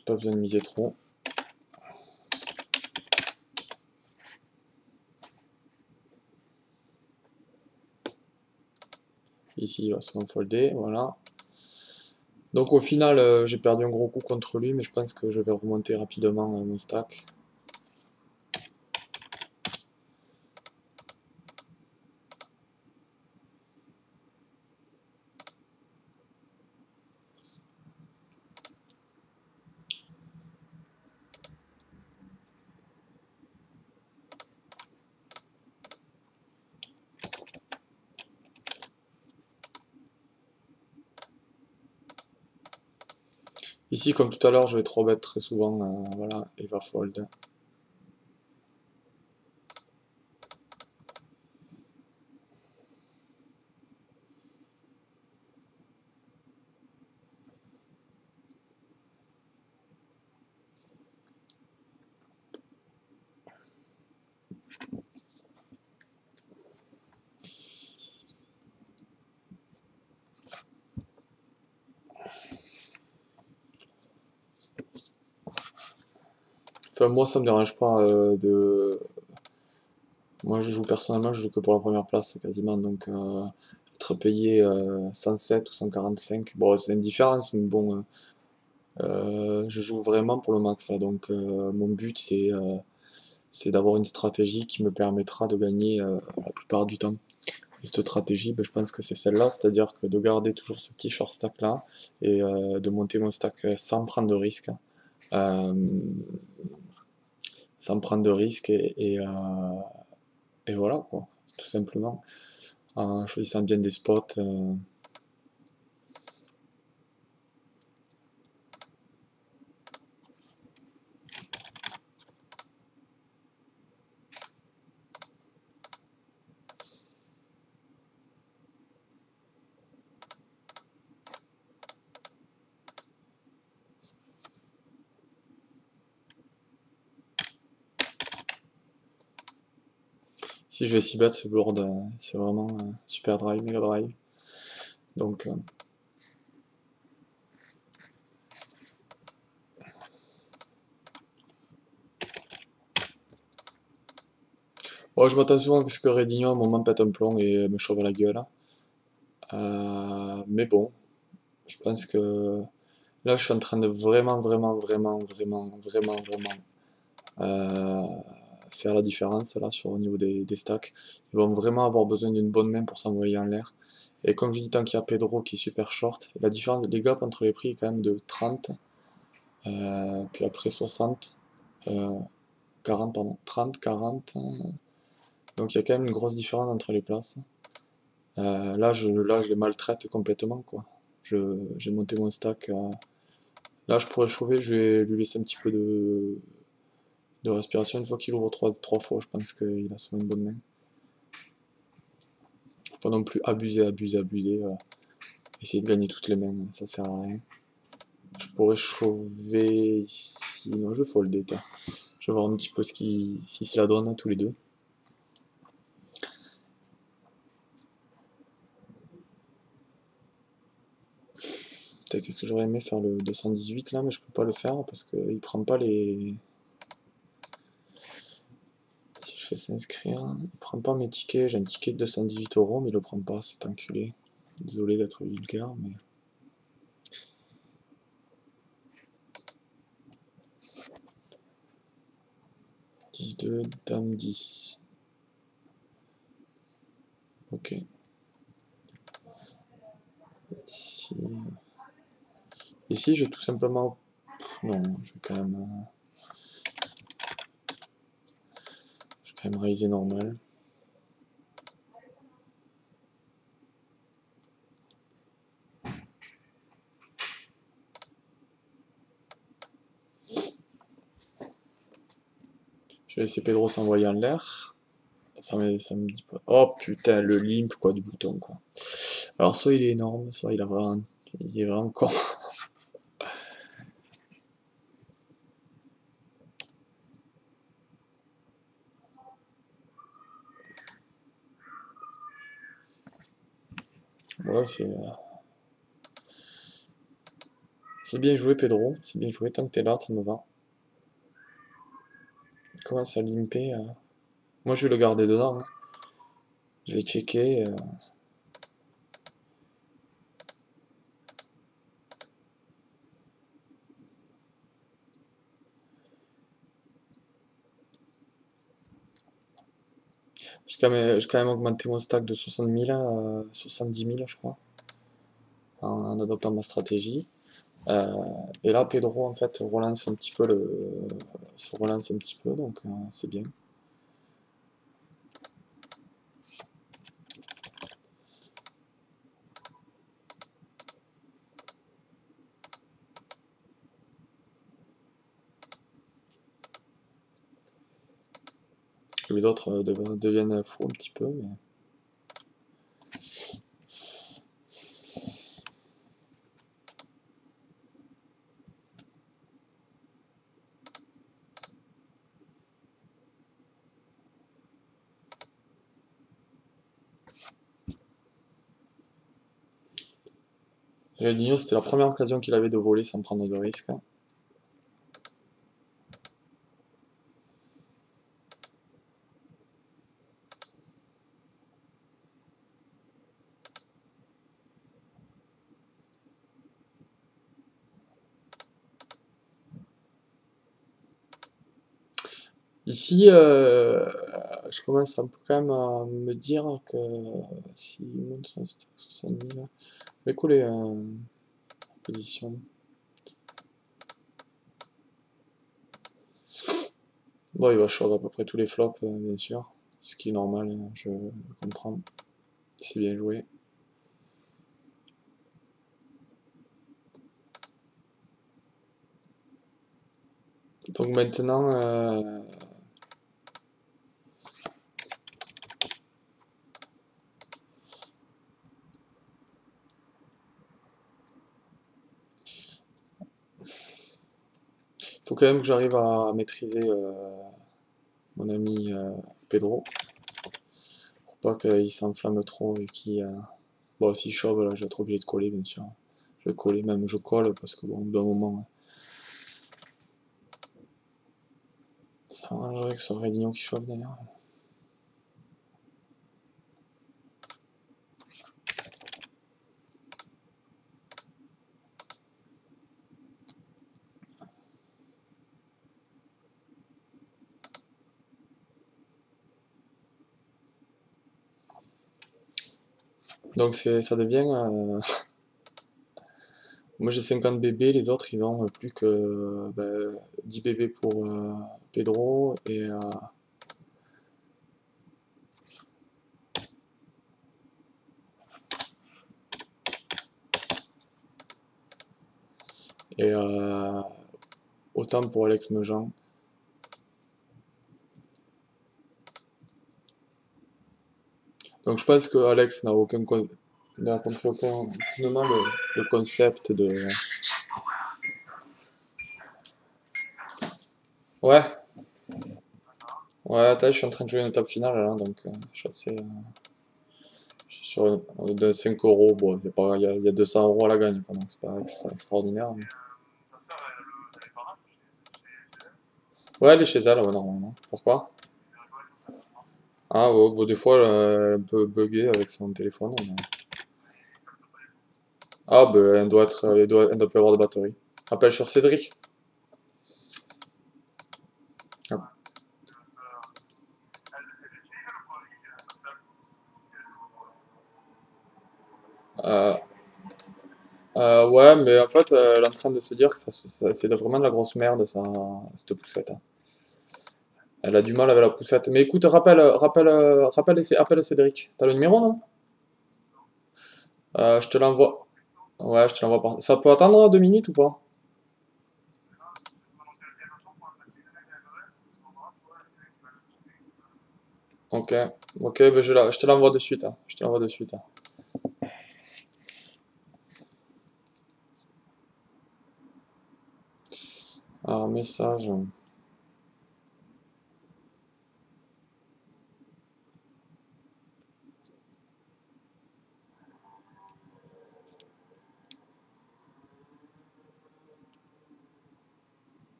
J'ai pas besoin de miser trop. Ici, il va se folder, voilà. Donc au final, j'ai perdu un gros coup contre lui, mais je pense que je vais remonter rapidement mon stack. Ici, comme tout à l'heure, je vais trop bet très souvent, voilà, et il va fold. Enfin, moi, ça me dérange pas de... Moi, je joue personnellement, je joue que pour la première place, quasiment, donc être payé 107 ou 145, bon, c'est une différence, mais bon, je joue vraiment pour le max, là, donc mon but, c'est d'avoir une stratégie qui me permettra de gagner la plupart du temps. Et cette stratégie, ben, je pense que c'est celle-là, c'est-à-dire que de garder toujours ce petit short stack là et de monter mon stack sans prendre de risque. Euh, Sans prendre de risque et voilà quoi, tout simplement. En choisissant bien des spots. Si je vais 6 bet ce board, c'est vraiment super drive, méga drive. Donc bon, je m'attends souvent à ce que Redignon à un moment pète un plomb et me chauffe la gueule. Mais bon, je pense que là je suis en train de vraiment faire la différence là sur au niveau des stacks. Ils vont vraiment avoir besoin d'une bonne main pour s'envoyer en l'air. Et comme je dis, tant qu'il y a Pedro qui est super short, la différence, les gaps entre les prix est quand même de 30, puis après 60, 40, pardon, 30, 40. Donc il y a quand même une grosse différence entre les places. Là, je les maltraite complètement, quoi. J'ai monté mon stack. Là, je pourrais chauffer, je vais lui laisser un petit peu de respiration. Une fois qu'il ouvre trois fois, je pense qu'il a souvent une bonne main. Faut pas non plus abuser. Essayer de gagner toutes les mains, ça sert à rien. Je pourrais chauffer ici. Non, je vais folder. Je vais voir un petit peu si c'est la donne, tous les deux. Qu'est-ce que j'aurais aimé faire le 218 là, mais je peux pas le faire parce qu'il prend pas les... Si je fais s'inscrire, il prend pas mes tickets. J'ai un ticket de 218 €, mais il le prend pas, c'est enculé. Désolé d'être vulgaire, mais... 10-2, dame 10. Ok. Ici, je vais tout simplement... Non, je vais quand même... Je vais quand même raiser normal. Je vais laisser Pedro s'envoyer en l'air. Ça me dit pas. Oh putain, le limp quoi du bouton quoi. Alors soit il est énorme, soit il est vraiment con. Voilà, C'est bien joué, Pedro. C'est bien joué. Tant que t'es là, ça me va. Il commence à limper. Moi, je vais le garder dedans, hein. Je vais checker. J'ai quand même augmenté mon stack de 60 000 à 70 000, je crois, en adoptant ma stratégie. Euh, et là, Pedro, en fait, relance un petit peu se relance un petit peu, donc c'est bien. Les autres deviennent fous un petit peu, mais... Ronaldinho, c'était la première occasion qu'il avait de voler sans prendre de risque. Ici, je commence un peu quand même à me dire que s'il monte son stack 60 000, je vais coller position. Bon, il va shove à peu près tous les flops, bien sûr, ce qui est normal, hein, je comprends. C'est bien joué. Donc maintenant, faut quand même que j'arrive à maîtriser mon ami Pedro, pour pas qu'il s'enflamme trop et qu'il... Bon, si je shove, là, je vais être obligé de coller, bien sûr. Je vais coller, même je colle, parce que bon, au bout d'un moment, ça m'arrangerait que ce soit Redignon qui shove d'ailleurs. Donc ça devient... Moi j'ai 50 bébés, les autres ils ont plus que 10 bébés pour Pedro et autant pour Alex Mejean. Donc je pense que Alex n'a compris aucunement le concept de... Ouais, ouais, attends, je suis en train de jouer une étape finale là, donc je suis assez... je suis sur de 5 euros, bon, il y a 200 euros à la gagne, quoi, donc c'est pas extraordinaire. Ouais, elle est chez elle, ouais, normalement. Pourquoi? Ah, ouais, bon, des fois, elle est un peu buggée avec son téléphone. Ah, ben, elle doit plus avoir de batterie. Appelle sur Cédric. Ah. Euh, ouais, mais en fait, elle est en train de se dire que c'est vraiment de la grosse merde, ça, cette poussette, hein. Elle a du mal avec la poussette. Mais écoute, appelle Cédric. T'as le numéro, non? Je te l'envoie. Ouais, je te l'envoie par... Ça peut attendre 2 minutes ou pas? Ok, ok, ben je te l'envoie de suite, hein. Je te l'envoie de suite, hein. Alors, message.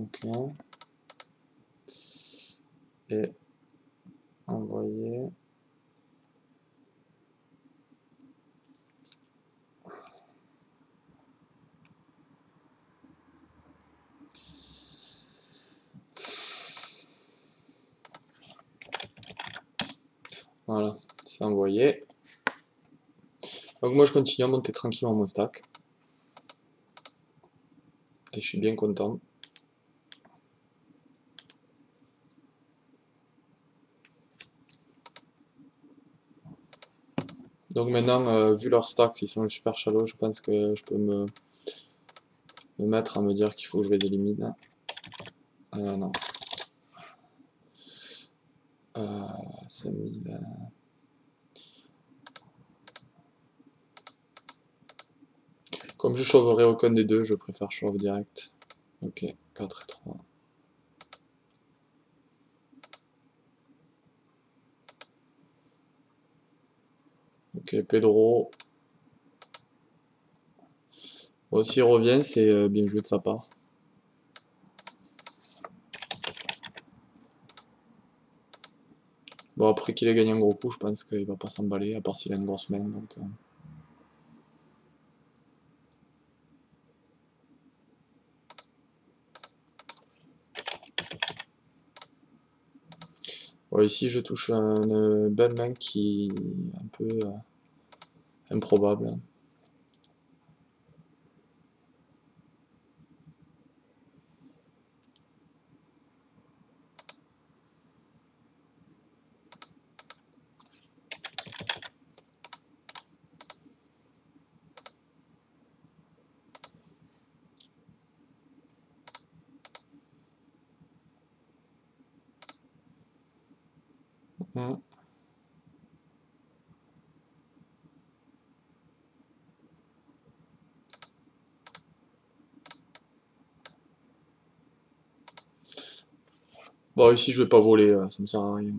Ok. Et envoyer. Voilà, c'est envoyé. Donc moi je continue à monter tranquillement mon stack. Et je suis bien content. Donc maintenant, vu leur stack, ils sont super shallow, je pense que je peux me mettre à me dire qu'il faut que je les élimine. Non. 5000. Comme je chauverai aucun des deux, je préfère chauve direct. Ok, 4 et 3. Ok, Pedro. Bon, s'il revient, c'est bien joué de sa part. Bon, après qu'il ait gagné un gros coup, je pense qu'il va pas s'emballer, à part s'il a une grosse main. Donc, bon, ici, je touche une belle main qui est un peu improbable. Hmm. Bon, ici, je vais pas voler, ça me sert à rien.